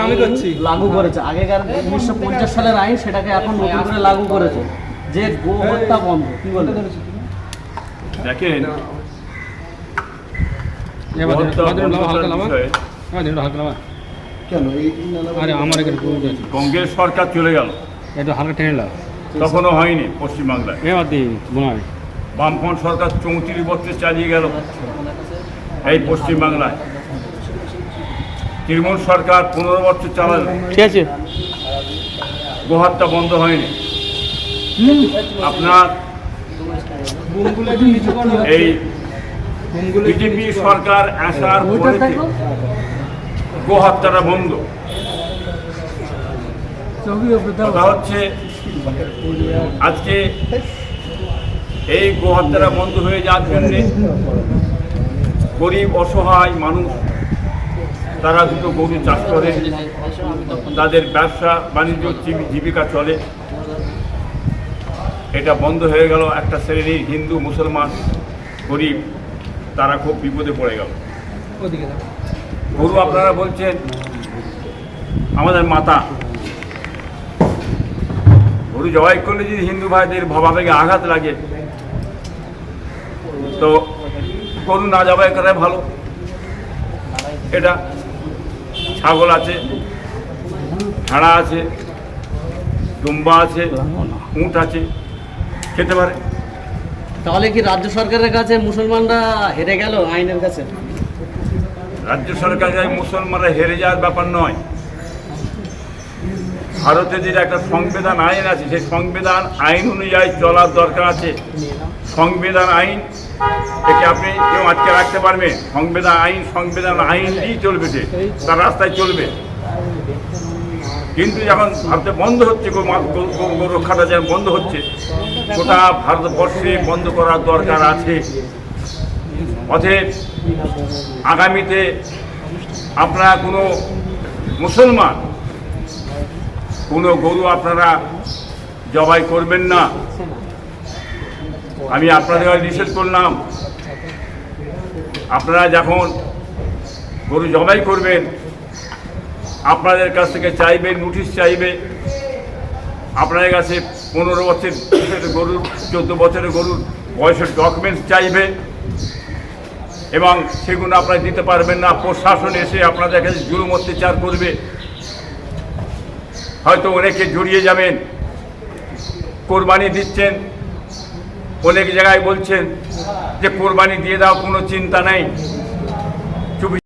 আমি করছি লাগু করেছে। আগেকার 1950 সালের আইন সেটাকে এখন নতুন করে লাগু করেছে যে গো হত্যা বন্ধ। কি বলতে দেখেন কংগ্রেস সরকার চলে গেল, তখনও হয়নি পশ্চিমবাংলায়। বামফ্রন্ট সরকার 34 বছর চালিয়ে গেল এই পশ্চিমবাংলায়। তৃণমূল সরকার 15 বছর চালালো, ঠিক আছে, গোহত্যা বন্ধ হয়নি। আপনার এই বিজেপি সরকার আসার পরে গোহত্যাটা বন্ধ। কথা হচ্ছে আজকে এই গোহত্যাটা বন্ধ হয়ে যাওয়ার জন্যে গরিব অসহায় মানুষ তারা দুটো গরু চাষ করে, তাদের ব্যবসা বাণিজ্য জীবিকা চলে, এটা বন্ধ হয়ে গেল। একটা শ্রেণীর হিন্দু মুসলমান গরিব তারা খুব বিপদে পড়ে গেল। গরু আপনারা বলছেন আমাদের মাতা, গরু জবাই করলে যদি হিন্দু ভাইদের ভাবাবেগে আঘাত লাগে তো গরু না জবাই করাই ভালো। এটা ছাগল আছে, ভেড়া আছে, দুম্বা আছে, উঁট আছে, খেতে পারে। তাহলে কি রাজ্য সরকারের কাছে মুসলমানরা হেরে গেল আইনের কাছে? রাজ্য সরকার মুসলমানরা হেরে যাওয়ার ব্যাপার নয়। ভারতের যে একটা সংবিধান আইন আছে, সেই সংবিধান আইন অনুযায়ী চলার দরকার আছে। সংবিধান আইন একে আপনি কেউ আটকে রাখতে পারবেন? সংবিধান আইন দিয়েই চলবে, যে তার রাস্তায় চলবে। কিন্তু যখন ভারতে বন্ধ হচ্ছে, গো রক্ষাটা যেমন বন্ধ হচ্ছে, গোটা ভারতবর্ষে বন্ধ করার দরকার আছে। অতএব আগামীতে আপনারা কোনো মুসলমান কোনো গরু আপনারা জবাই করবেন না। আমি আপনাদের নিষেধ করলাম। আপনারা যখন গরু জবাই করবেন, আপনাদের কাছ থেকে চাইবে, নোটিশ চাইবে, আপনাদের কাছে 15 বছরের গরুর, 14 বছরের গরুর বয়সের ডকুমেন্টস চাইবে, এবং সেগুলো আপনারা দিতে পারবেন না। প্রশাসন এসে আপনাদের কাছে জুলুম অত্যাচার করবে। হয়তো অনেকে জড়িয়ে যাবেন। কোরবানি দিচ্ছেন, অনেক জায়গায় বলছেন যে কোরবানি দিয়ে দাও, কোনো চিন্তা নেই।